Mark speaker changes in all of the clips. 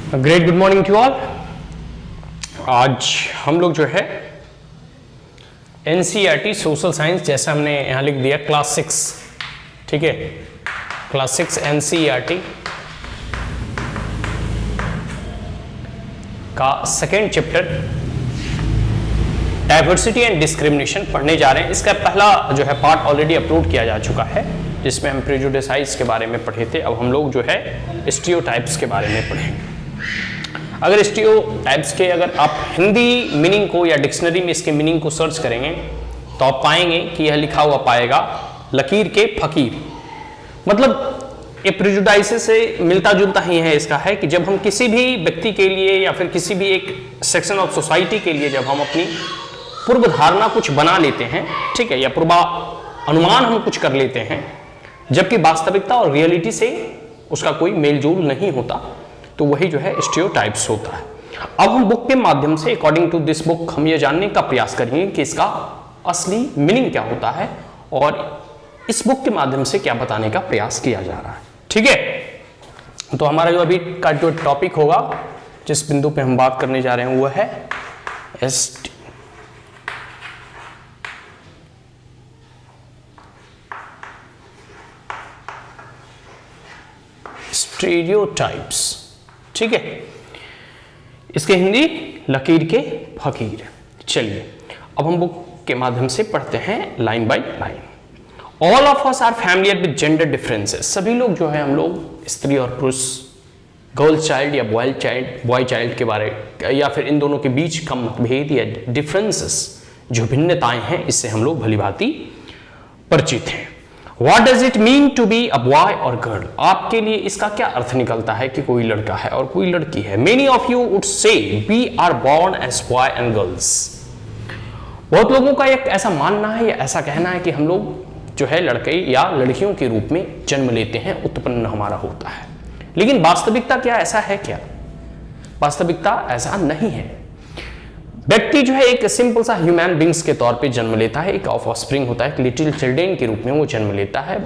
Speaker 1: Great good morning to all. आज हम लोग जो है एनसीईआरटी सोशल साइंस, जैसा हमने यहाँ लिख दिया क्लास 6, ठीक है, क्लास 6 एनसीईआरटी का second chapter diversity and discrimination पढ़ने जा रहे हैं। इसका पहला जो है पार्ट ऑलरेडी अपलोड किया जा चुका है, जिसमें हम प्रेजुडिसाइज के बारे में पढ़े थे। अब हम लोग जो है स्टीरियोटाइप्स के बारे में पढ़ेंगे। अगर स्टीरियोटाइप्स के अगर आप हिंदी मीनिंग को या डिक्शनरी में इसके मीनिंग को सर्च करेंगे तो आप पाएंगे कि यह लिखा हुआ पाएगा लकीर के फकीर। मतलब ये प्रेजुडाइस से मिलता जुलता ही है। इसका है कि जब हम किसी भी व्यक्ति के लिए या फिर किसी भी एक सेक्शन ऑफ सोसाइटी के लिए जब हम अपनी पूर्व धारणा कुछ बना लेते हैं, ठीक है, या पूर्वानुमान हम कुछ कर लेते हैं, जबकि वास्तविकता और रियलिटी से उसका कोई मेलजोल नहीं होता, तो वही जो है स्टीरियोटाइप्स होता है। अब हम बुक के माध्यम से अकॉर्डिंग टू दिस बुक हम ये जानने का प्रयास करेंगे कि इसका असली मीनिंग क्या होता है और इस बुक के माध्यम से क्या बताने का प्रयास किया जा रहा है, ठीक है। तो हमारा जो अभी का जो टॉपिक होगा, जिस बिंदु पे हम बात करने जा रहे हैं, वो है स्टीरियोटाइप्स, ठीक है। इसके हिंदी लकीर के फकीर। चलिए अब हम बुक के माध्यम से पढ़ते हैं line by line. All of us are familiar with gender differences. सभी लोग जो है हम लोग स्त्री और पुरुष, गर्ल चाइल्ड या बॉय चाइल्ड के बारे या फिर इन दोनों के बीच का मतभेद या डिफरेंसेस, जो भिन्नताएं हैं, इससे हम लोग भली भांति परिचित हैं। What does it mean to be a boy or girl? आपके लिए इसका क्या अर्थ निकलता है कि कोई लड़का है और कोई लड़की है। Many of you would say we are born as boy and girls. बहुत लोगों का एक ऐसा मानना है या ऐसा कहना है कि हम लोग जो है लड़के या लड़कियों के रूप में जन्म लेते हैं, उत्पन्न हमारा होता है। लेकिन वास्तविकता क्या ऐसा है क्या? वास्तविकता ऐसा नहीं है। व्यक्ति जो है एक सिंपल सा ह्यूमन बींग्स के तौर पे जन्म लेता है, एक ऑफस्प्रिंग होता है, एक लिटिल चिल्ड्रेन के रूप में वो जन्म लेता है।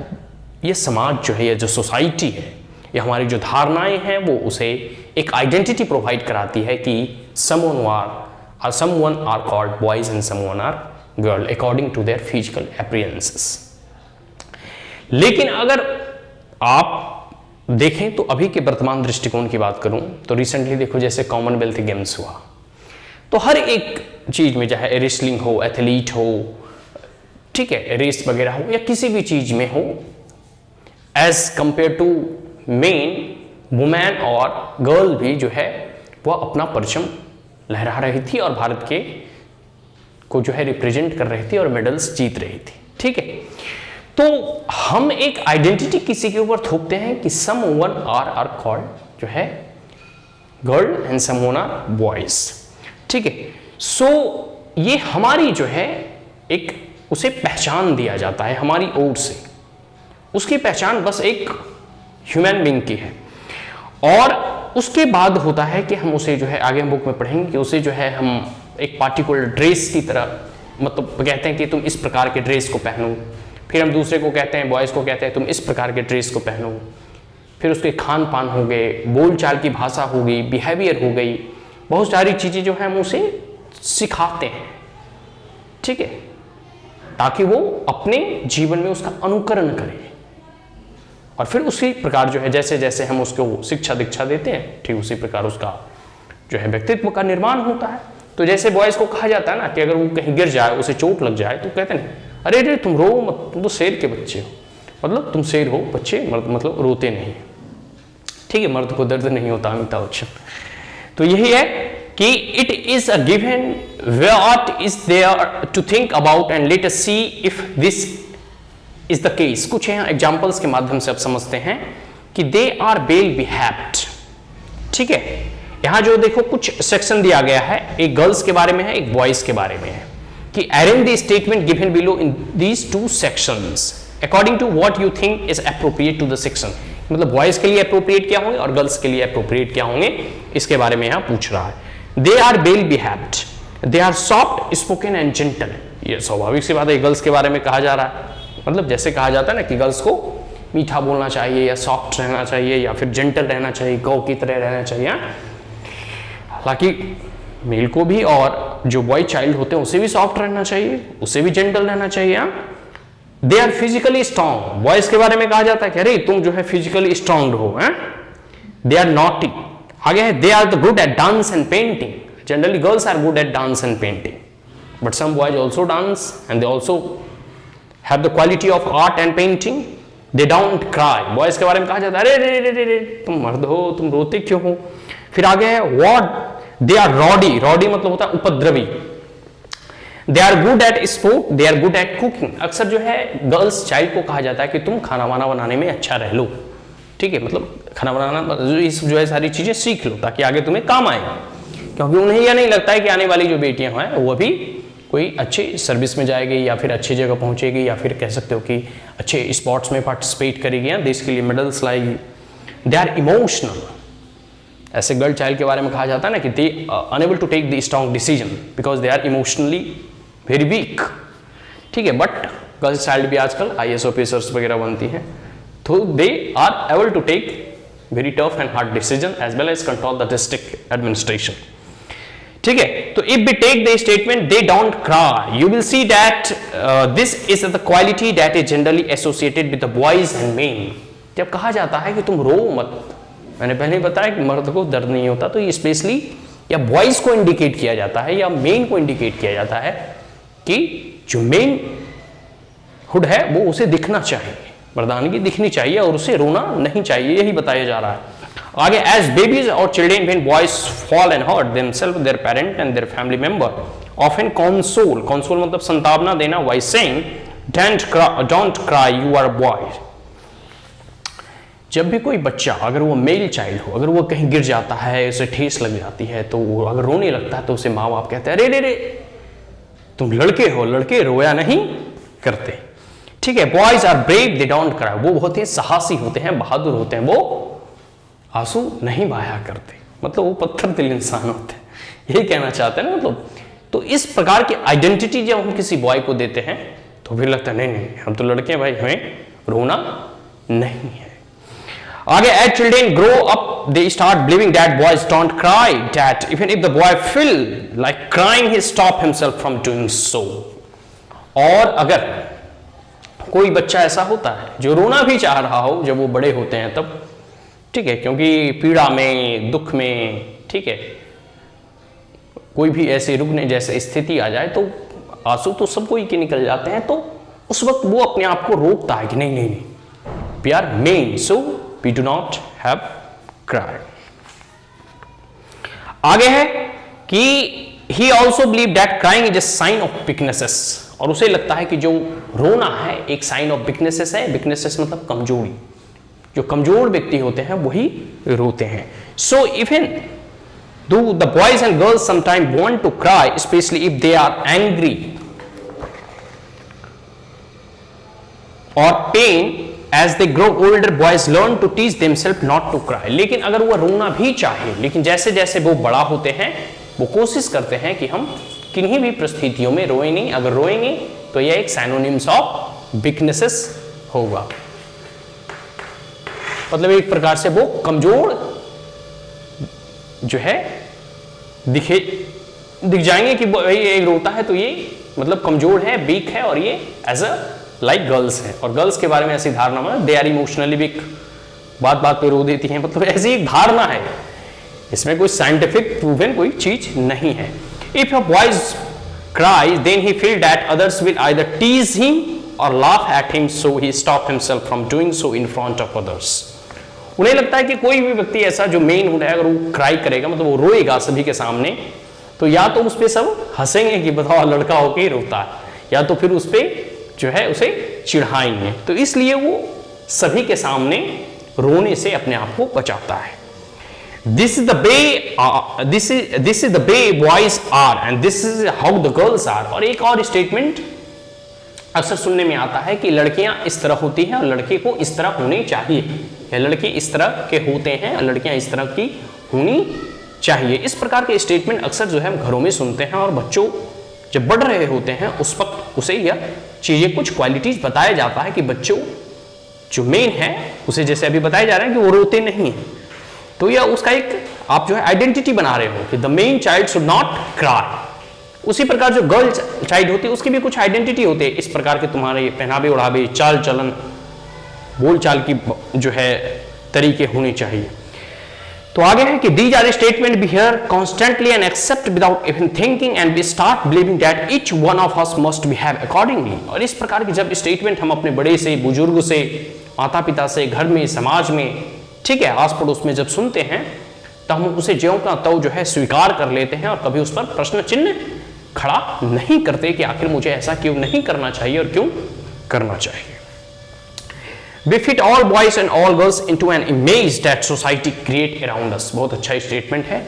Speaker 1: ये समाज जो है, ये जो सोसाइटी है, ये हमारी जो धारणाएं हैं, वो उसे एक आइडेंटिटी प्रोवाइड कराती है कि someone are called boys and someone are girl according to their physical appearances. लेकिन अगर आप देखें तो अभी के वर्तमान दृष्टिकोण की बात करूं तो रिसेंटली देखो, जैसे कॉमनवेल्थ गेम्स हुआ, तो हर एक चीज में, चाहे रेसलिंग हो, एथलीट हो, ठीक है, रेस वगैरह हो, या किसी भी चीज में हो, as compare to men, women और गर्ल भी जो है वह अपना परचम लहरा रही थी और भारत के को जो है रिप्रेजेंट कर रही थी और मेडल्स जीत रही थी, ठीक है। तो हम एक आइडेंटिटी किसी के ऊपर थोपते हैं कि सम वन आर कॉल्ड जो है girl and some one are boys, ठीक है। सो ये हमारी जो है एक उसे पहचान दिया जाता है हमारी ओर से। उसकी पहचान बस एक ह्यूमन बीइंग की है और उसके बाद होता है कि हम उसे जो है, आगे हम बुक में पढ़ेंगे कि उसे जो है हम एक पार्टिकुलर ड्रेस की तरह, मतलब कहते हैं कि तुम इस प्रकार के ड्रेस को पहनो, फिर हम दूसरे को कहते हैं, बॉयज़ को कहते हैं तुम इस प्रकार के ड्रेस को पहनो, फिर उसके खान पान हो गए, बोलचाल की भाषा हो गई, बिहेवियर हो गई, बहुत सारी चीजें जो है हम उसे सिखाते हैं, ठीक है, ताकि वो अपने जीवन में उसका अनुकरण करे। और फिर उसी प्रकार जो है, जैसे जैसे हम उसको शिक्षा दीक्षा देते हैं, ठीक उसी प्रकार उसका जो है व्यक्तित्व का निर्माण होता है। तो जैसे बॉयज को कहा जाता है ना कि अगर वो कहीं गिर जाए, उसे चोट लग जाए, तो कहते हैं अरे अरे तुम रो मत, तुम तो शेर के बच्चे हो, मतलब तुम शेर हो, बच्चे मतलब रोते नहीं, ठीक है, मर्द को दर्द नहीं होता, अमिताभ बच्चन। तो यही है कि it is a given what is there to think about and let us see if this is the case. कुछ यहाँ एग्जांपल्स के माध्यम से आप समझते हैं कि दे आर वेल बिहेव्ड, ठीक है। यहाँ जो देखो कुछ सेक्शन दिया गया है, एक गर्ल्स के बारे में है, एक बॉयज के बारे में है, कि arrange the statement given below in these two sections according to what you think is appropriate to the section. मतलब बॉयज के लिए अप्रोप्रिएट क्या होंगे और गर्ल्स के लिए अप्रोप्रिएट क्या होंगे, इसके बारे में यहाँ पूछ रहा है। They are well behaved, they are soft spoken and gentle. ये स्वाभाविक सी बात है, गर्ल्स के बारे में कहा जा रहा है, मतलब जैसे कहा जाता है ना कि गर्ल्स को मीठा बोलना चाहिए या सॉफ्ट रहना चाहिए या फिर जेंटल रहना चाहिए, गौ की तरह रहना चाहिए, हालांकि मेल को भी और जो बॉय चाइल्ड होते हैं उसे भी सॉफ्ट रहना चाहिए, उसे भी जेंटल रहना चाहिए। They are physically strong, boys के बारे में कहा जाता है कि अरे तुम जो है फिजिकली स्ट्रांग हो। दे आर नॉटी, आगे है they are the good at dance and painting, generally girls are good at dance and painting, but some boys also dance and they also have the quality of art and painting. They don't cry, boys के बारे में कहा जाता है अरे रे रे रे तुम मर्द हो, तुम रोते क्यों हो। फिर आगे है what, they are rowdy, rowdy मतलब होता है उपद्रवी। They are good at sport, they are good at cooking, अक्सर जो है गर्ल्स चाइल्ड को कहा जाता है कि तुम खाना वाना बनाने में अच्छा रह लो, ठीक है, मतलब खाना बनाना जो है सारी चीजें सीख लो ताकि आगे तुम्हें काम आए, क्योंकि उन्हें यह नहीं लगता है कि आने वाली जो बेटियां हैं वो भी कोई अच्छी सर्विस में जाएगी या फिर अच्छी जगह पहुंचेगी या फिर कह सकते हो कि अच्छे स्पोर्ट्स में पार्टिसिपेट करेगी या देश के लिए मेडल्स लाएगी। दे आर इमोशनल, ऐसे गर्ल चाइल्ड के बारे में कहा जाता है ना कि they unable to take the strong decision because they are emotionally very weak, ठीक है, बट गर्ल्स चाइल्ड भी आजकल IAS ऑफिसर्स वगैरह बनती हैं, तो they are able to take very tough and hard decision as well as control the district administration, ठीक है। तो if we take the statement they don't cry, you will see that this is the quality that is generally associated with the boys and men. जब कहा जाता है कि तुम रो मत, मैंने पहले बताया कि मर्द को दर्द नहीं होता, तो ये स्पेशली या बॉयज को इंडिकेट किया जाता है या मेन को इंडिकेट किया जाता है कि जो मेन हुड है वो उसे दिखना चाहिए, मर्दानगी दिखनी चाहिए और उसे रोना नहीं चाहिए, यही बताया जा रहा है। आगे एज बेबीज और children when boys fall and hurt themselves their parent and their family member often console, console मतलब संतावना देना, by saying don't cry you are boy. जब भी कोई बच्चा, अगर वो मेल चाइल्ड हो, अगर वो कहीं गिर जाता है, उसे ठेस लग जाती है, तो वो अगर रोने लगता है तो उसे माँ बाप कहते हैं अरे रे रे तुम लड़के हो, लड़के रोया नहीं करते, ठीक है। Boys are brave they don't cry, वो बहुत ही साहसी होते हैं, बहादुर होते हैं, वो आंसू नहीं बहाया करते, मतलब वो पत्थर दिल इंसान होते हैं, यही कहना चाहते हैं ना, मतलब। तो इस प्रकार की आइडेंटिटी जब हम किसी बॉय को देते हैं तो फिर लगता है नहीं नहीं हम तो लड़के हैं भाई, हमें रोना नहीं है। आगे as children grow up they start believing that boys don't cry, that even if the boy feel like crying he stop himself from doing so. और अगर कोई बच्चा ऐसा होता है जो रोना भी चाह रहा हो जब वो बड़े होते हैं तब, ठीक है, क्योंकि पीड़ा में, दुख में, ठीक है, कोई भी ऐसे रुकने जैसे स्थिति आ जाए तो आंसू तो सब कोई के निकल जाते हैं, तो उस वक्त वो अपने आप को रोकता है कि नहीं नहीं नहीं we are men so we do not have cry. आगे है कि he also believe that crying is a sign of weaknesses, और उसे लगता है कि जो रोना है एक साइन ऑफ वीकनेसेस है, वीकनेसेस मतलब कमजोरी, जो कमजोर व्यक्ति होते हैं वही रोते हैं। So even though the boys and girls sometime want to cry specially if they are angry or pain, as they grow older boys learn to teach themselves not to cry. लेकिन अगर वो रोना भी चाहे, लेकिन जैसे जैसे वो बड़ा होते हैं वो कोशिश करते हैं कि हम किन्हीं भी परिस्थितियों में रोए नहीं, अगर रोएंगे तो यह एक सिनोनिम्स ऑफ वीकनेसेस होगा, मतलब एक प्रकार से वो कमजोर जो है दिख जाएंगे कि ये रोता है तो ये मतलब कमजोर है, वीक है, और ये एज अ लाइक गर्ल्स है। और गर्ल्स के बारे में ऐसी धारणा में दे आर इमोशनली वीक, बात बात पे रो देती हैं, मतलब ऐसी एक धारणा है, इसमें कोई साइंटिफिक प्रूवन कोई चीज नहीं है। If a boys cry then he feel that others will either tease him or laugh at him, so he stop himself from doing so in front of others. उन्हें लगता है कि कोई भी व्यक्ति ऐसा जो मेन होता है अगर वो क्राई करेगा, मतलब वो रोएगा सभी के सामने, तो या तो उस पर सब हंसेंगे कि बताओ लड़का होके ही रोता है, या तो फिर उस पर जो है उसे चिढ़ाएंगे, तो इसलिए वो सभी के सामने रोने से अपने आप को बचाता है। This is the way boys are and this is how the girls are. और एक और स्टेटमेंट अक्सर सुनने में आता है कि लड़कियां इस तरह होती हैं और लड़के को इस तरह होने चाहिए, या लड़के इस तरह के होते हैं और लड़कियां इस तरह की होनी चाहिए। इस प्रकार के स्टेटमेंट अक्सर जो है हम घरों में सुनते हैं, और बच्चों जब बढ़ रहे होते हैं उस वक्त उसे यह चीजें, कुछ क्वालिटीज बताया जाता है कि बच्चों जो मेन है उसे, जैसे अभी बताया जा रहा है कि वो रोते नहीं है, तो यह उसका एक आप जो है आइडेंटिटी बना रहे हो कि the main child should not cry. उसी प्रकार जो गर्ल चाइल्ड होती है उसकी भी कुछ आइडेंटिटी होती है, इस प्रकार के तुम्हारे पहनावे ओढ़ावे, चाल चलन, बोल चाल की जो है तरीके होने चाहिए। तो आगे है कि these are statement be hear constantly and accept without even thinking and we start believing that each one of us must behave accordingly. और इस प्रकार की जब स्टेटमेंट हम अपने बड़े से, बुजुर्ग से, माता पिता से, घर में, समाज में, ठीक है, आस पड़ोस में जब सुनते हैं तो हम उसे ज्यों का त्यों जो है स्वीकार कर लेते हैं और कभी उस पर प्रश्न चिन्ह खड़ा नहीं करते कि आखिर मुझे ऐसा क्यों नहीं करना चाहिए और क्यों करना चाहिए। We fit all boys and all girls into an image that society create around us। बहुत अच्छा स्टेटमेंट है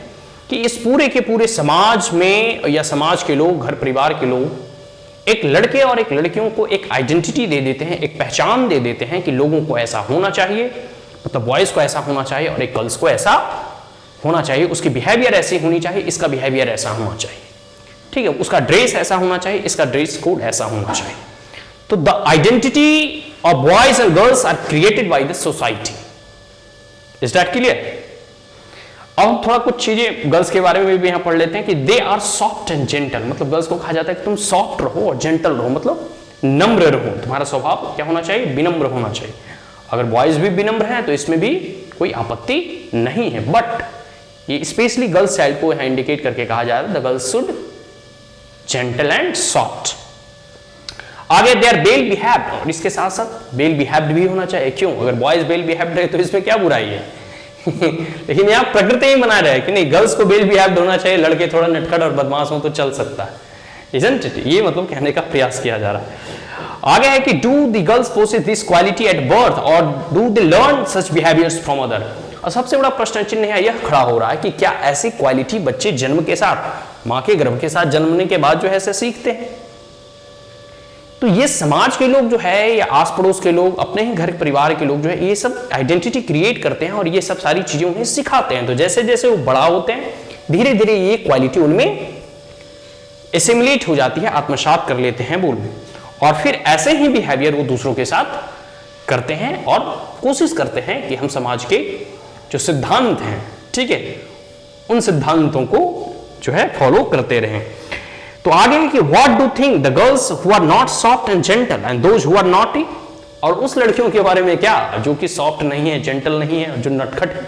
Speaker 1: कि इस पूरे के पूरे समाज में या समाज के लोग, घर परिवार के लोग एक लड़के और एक लड़कियों को एक आइडेंटिटी दे देते हैं, एक पहचान दे देते हैं कि लोगों को ऐसा होना चाहिए, मतलब बॉयज को ऐसा होना चाहिए और एक गर्ल्स को ऐसा होना चाहिए, उसकी बिहेवियर ऐसी होनी चाहिए, इसका बिहेवियर ऐसा होना चाहिए, ठीक है, उसका ड्रेस ऐसा होना चाहिए, इसका ड्रेस कोड ऐसा होना चाहिए। तो the identity of boys and girls are created by the society. Is that clear? अब हम थोड़ा कुछ चीजें गर्ल्स के बारे में भी यहां पढ़ लेते हैं कि they are soft and gentle. मतलब गर्ल्स को कहा जाता है कि तुम सॉफ्ट रहो और जेंटल रहो, मतलब नम्र रहो, तुम्हारा स्वभाव क्या होना चाहिए, विनम्र होना चाहिए। अगर बॉयज भी विनम्र हैं तो इसमें भी कोई आपत्ति नहीं है, बट ये स्पेशली गर्ल्स चाइल्ड को यहां इंडिकेट करके कहा जा रहा है the girls should gentle and soft. आगे दे आर वेल बिहेव्ड, और इसके साथ साथ वेल बिहेव्ड भी होना चाहिए। क्यों? अगर बॉयज वेल बिहेव्ड है तो इसमें क्या बुराई है लेकिन यहाँ प्रकृति ही बना रहे कि नहीं, गर्ल्स को वेल बिहेव्ड होना चाहिए, लड़के थोड़ा नटखट और बदमाश हो तो चल सकता है, isn't it? ये मतलब कहने का प्रयास किया जा रहा है। आगे है कि do the girls possess this quality at birth or do they learn such behaviours from other. और सबसे बड़ा प्रश्न चिन्ह यह खड़ा हो रहा है कि क्या ऐसी क्वालिटी बच्चे जन्म के साथ, मां के गर्भ के साथ जन्मने के बाद जो है ऐसे सीखते हैं? तो ये समाज के लोग जो है या आस पड़ोस के लोग, अपने ही घर परिवार के लोग जो है ये सब आइडेंटिटी क्रिएट करते हैं और ये सब सारी चीजें उन्हें सिखाते हैं। तो जैसे जैसे वो बड़ा होते हैं धीरे धीरे ये क्वालिटी उनमें एसिमुलेट हो जाती है, आत्मसात कर लेते हैं बोल में, और फिर ऐसे ही बिहेवियर वो दूसरों के साथ करते हैं और कोशिश करते हैं कि हम समाज के जो सिद्धांत हैं, ठीक है, उन सिद्धांतों को जो है फॉलो करते रहें। तो आगे है कि what do think the girls who are not soft and gentle and those who are naughty. और उस लड़कियों के बारे में क्या जो कि सॉफ्ट नहीं है, जेंटल नहीं है, जो नटखट है,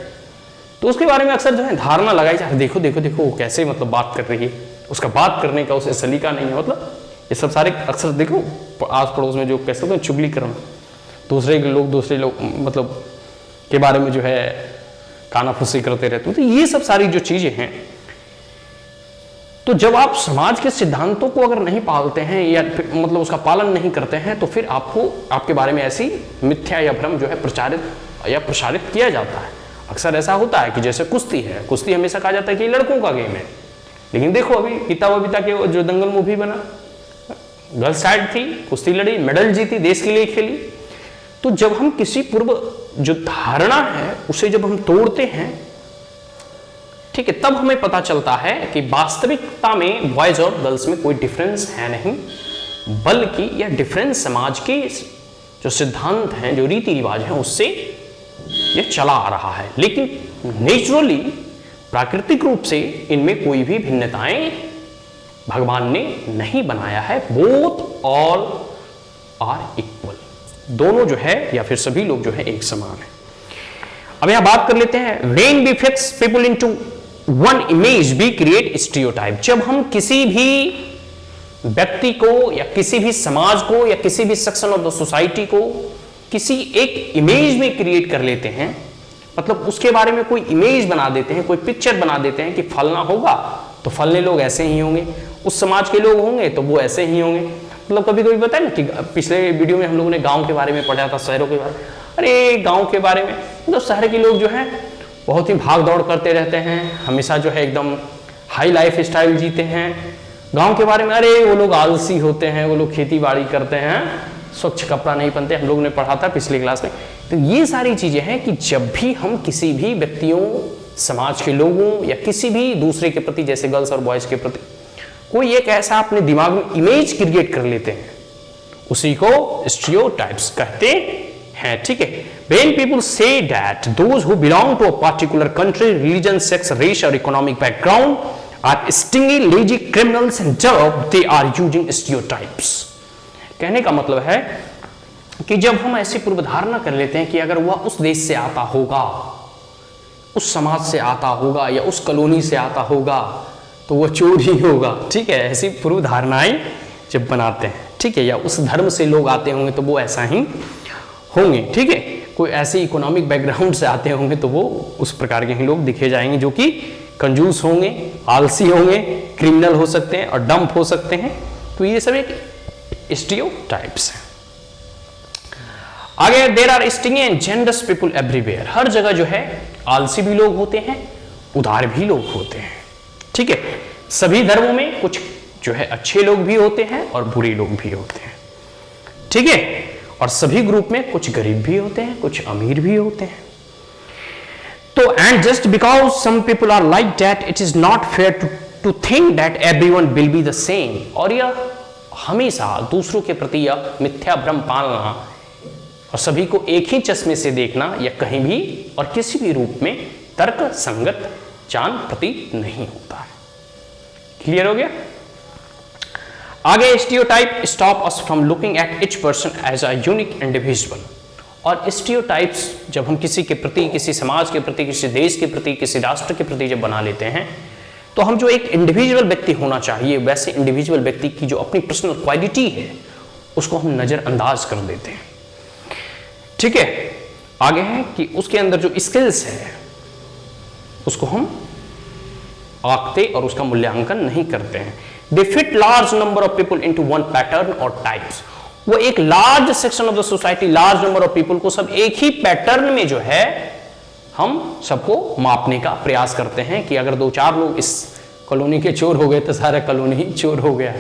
Speaker 1: तो उसके बारे में अक्सर जो है धारणा लगाई जाती है, देखो देखो देखो वो कैसे मतलब बात कर रही है, उसका बात करने का उसे सलीका नहीं है। मतलब ये सब सारे अक्सर देखो आस पड़ोस में जो कैसे होते हैं चुगलीकरण, दूसरे लोग मतलब के बारे में जो है कानाफूसी करते रहते हैं। तो ये सब सारी जो चीजें हैं, तो जब आप समाज के सिद्धांतों को अगर नहीं पालते हैं या मतलब उसका पालन नहीं करते हैं तो फिर आपको आपके बारे में ऐसी मिथ्या या भ्रम जो है प्रसारित किया जाता है। अक्सर ऐसा होता है कि जैसे कुश्ती है, कुश्ती हमेशा कहा जाता है कि ये लड़कों का गेम है, लेकिन देखो अभी पिता बबीता के जो दंगल मूवी बना, गर्ल्स साइड थी, कुश्ती लड़ी, मेडल जीती, देश के लिए खेली। तो जब हम किसी पूर्व जो धारणा है उसे जब हम तोड़ते हैं, ठीक है, तब हमें पता चलता है कि वास्तविकता में बॉयज और गर्ल्स में कोई डिफरेंस है नहीं, बल्कि यह डिफरेंस समाज के जो सिद्धांत हैं, जो रीति रिवाज हैं, उससे यह चला आ रहा है। लेकिन नेचुरली प्राकृतिक रूप से इनमें कोई भी भिन्नताएं भगवान ने नहीं बनाया है। बोथ ऑल आर इक्वल, दोनों जो है या फिर सभी लोग जो है एक समान है। अब यहां बात कर लेते हैं when we fix people into one image we create stereotype. जब हम किसी भी व्यक्ति को या किसी भी समाज को या किसी भी सेक्शन ऑफ द सोसाइटी को किसी एक इमेज में क्रिएट कर लेते हैं, मतलब उसके बारे में कोई इमेज बना देते हैं, कोई पिक्चर बना देते हैं कि फलना होगा तो फलने लोग ऐसे ही होंगे, उस समाज के लोग होंगे तो वो ऐसे ही होंगे। मतलब कभी कभी पता है ना कि पिछले वीडियो में हम लोगों ने गांव के बारे में पढ़ा था, शहरों के बारे में। अरे गांव के बारे में मतलब शहर के लोग जो हैं बहुत ही भाग दौड़ करते रहते हैं, हमेशा जो है एकदम हाई लाइफ स्टाइल जीते हैं। गांव के बारे में अरे वो लोग आलसी होते हैं, वो लोग खेती बाड़ी करते हैं, स्वच्छ कपड़ा नहीं पहनते, हम लोग ने पढ़ा था पिछली क्लास में। तो ये सारी चीजें हैं कि जब भी हम किसी भी व्यक्तियों, समाज के लोगों या किसी भी दूसरे के प्रति, जैसे गर्ल्स और बॉयज के प्रति कोई एक ऐसा अपने दिमाग में इमेज क्रिएट कर लेते हैं, उसी को स्टीरियोटाइप्स कहते हैं, ठीक है। When people say that those who belong to a particular country, religion, sex, race or economic background are stingy, lazy criminals and jerk, they are using stereotypes. कहने का मतलब है कि जब हम ऐसी पूर्व धारणा कर लेते हैं कि अगर वह उस देश से आता होगा, उस समाज से आता होगा या उस कॉलोनी से आता होगा तो वह चोर ही होगा, ठीक है। ऐसी पूर्व धारणाएं जब बनाते हैं, ठीक है, या उस धर्म से लोग आते होंगे तो वो ऐसा ही होंगे, ठीक है। कोई ऐसे इकोनॉमिक बैकग्राउंड से आते होंगे तो वो उस प्रकार के ही लोग दिखे जाएंगे जो कि कंजूस होंगे, आलसी होंगे, क्रिमिनल हो सकते हैं और डंप हो सकते हैं। तो ये सब एक स्टीरियोटाइप्स है। आगे there are stingy and generous people everywhere. हर जगह जो है आलसी भी लोग होते हैं, उदार भी लोग होते हैं, ठीक है। सभी धर्मों में कुछ जो है अच्छे लोग भी होते हैं और बुरे लोग भी होते हैं, ठीक है। और सभी ग्रुप में कुछ गरीब भी होते हैं, कुछ अमीर भी होते हैं। तो and just because some people are like that it is not fair to think that everyone will be the same. और यह हमेशा दूसरों के प्रति यह मिथ्या भ्रम पालना और सभी को एक ही चश्मे से देखना या कहीं भी और किसी भी रूप में तर्क संगत जान प्रतीत नहीं होता है। क्लियर हो गया? आगे stereotype stop us from looking at each person as a unique individual. और स्टीरियोटाइप्स जब हम किसी के प्रति, किसी समाज के प्रति, किसी देश के प्रति, किसी राष्ट्र के प्रति जब बना लेते हैं तो हम जो एक इंडिविजुअल व्यक्ति होना चाहिए वैसे इंडिविजुअल व्यक्ति की जो अपनी पर्सनल क्वालिटी है उसको हम नजरअंदाज कर देते हैं, ठीक है। आगे है कि उसके अंदर जो स्किल्स है उसको हम आंकते और उसका मूल्यांकन नहीं करते हैं। दे fit large number of people into one pattern और टाइप्स। वो एक large section of the society, large number of people को सब एक ही पैटर्न में जो है हम सबको मापने का प्रयास करते हैं कि अगर 2-4 लोग इस कॉलोनी के चोर हो गए तो सारा कॉलोनी ही चोर हो गया,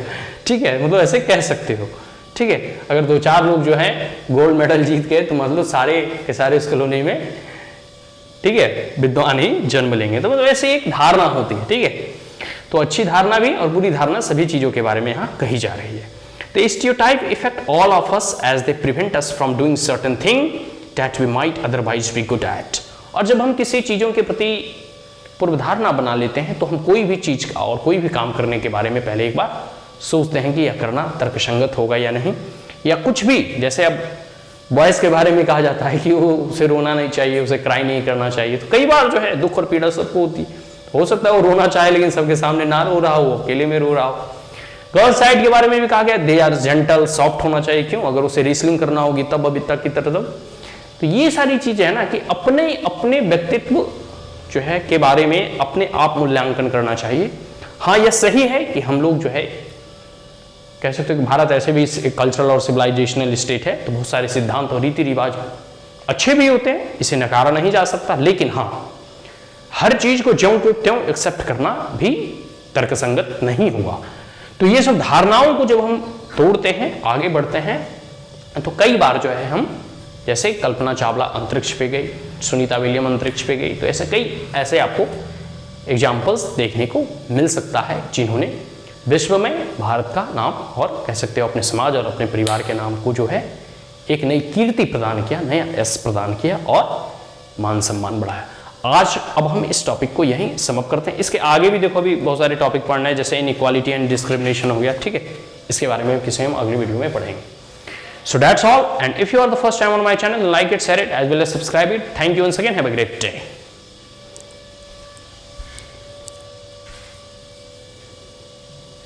Speaker 1: ठीक है। मतलब ऐसे कह सकते हो, ठीक है। अगर 2-4 लोग जो है गोल्ड मेडल जीत गए तो मतलब सारे के सारे इस कॉलोनी में, ठीक है, विद्वान ही जन्म लेंगे। तो मतलब ऐसे एक धारणा होती है, ठीक है। तो अच्छी धारणा भी और बुरी धारणा सभी चीजों के बारे में यहाँ कही जा रही है। तो stereotype effect all of us as they prevent us from doing certain thing that we might otherwise be good at. और जब हम किसी चीजों के प्रति पूर्व धारणा बना लेते हैं तो हम कोई भी चीज का और कोई भी काम करने के बारे में पहले एक बार सोचते हैं कि यह करना तर्कसंगत होगा या नहीं, या कुछ भी। जैसे अब बॉयज के बारे में कहा जाता है कि वो उसे रोना नहीं चाहिए, उसे क्राई नहीं करना चाहिए। तो कई बार जो है दुख और पीड़ा सबको होती, हो सकता है वो रोना चाहे लेकिन सबके सामने ना रो रहा हो, अकेले में रो रहा हो। गर्ल्स साइड के बारे में भी कहा गया दे आर जेंटल, सॉफ्ट होना चाहिए। क्यों? अगर उसे रेसलिंग करना होगी तब बबीता की तरह तब। तो ये सारी चीजें है ना कि अपने अपने व्यक्तित्व जो है के बारे में अपने आप मूल्यांकन करना चाहिए। हाँ, यह सही है कि हम लोग जो है कह सकते हैं कि भारत ऐसे भी एक कल्चरल और सिविलाइजेशनल स्टेट है, तो बहुत सारे सिद्धांत और रीति रिवाज अच्छे भी होते हैं, इसे नकारा नहीं जा सकता। लेकिन हाँ, हर चीज को ज्यों को त्यों एक्सेप्ट करना भी तर्कसंगत नहीं हुआ। तो ये सब धारणाओं को जब हम तोड़ते हैं, आगे बढ़ते हैं, तो कई बार जो है हम, जैसे कल्पना चावला अंतरिक्ष पे गई, सुनीता विलियम अंतरिक्ष पे गई, तो ऐसे कई ऐसे आपको एग्जाम्पल्स देखने को मिल सकता है जिन्होंने विश्व में भारत का नाम और कह सकते हो अपने समाज और अपने परिवार के नाम को जो है एक नई कीर्ति प्रदान किया, नया यश प्रदान किया और मान सम्मान बढ़ाया। आज अब हम इस टॉपिक को यहीं समअप करते हैं। इसके आगे भी देखो अभी बहुत सारे टॉपिक पढ़ना है, जैसे इनइक्वालिटी एंड डिस्क्रिमिनेशन हो गया, ठीक है। इसके बारे में किसी हम अगली वीडियो में पढ़ेंगे। So that's all, and if you are the first time on my channel, like it, share it, as well as subscribe it. Thank you once again. Have a great day.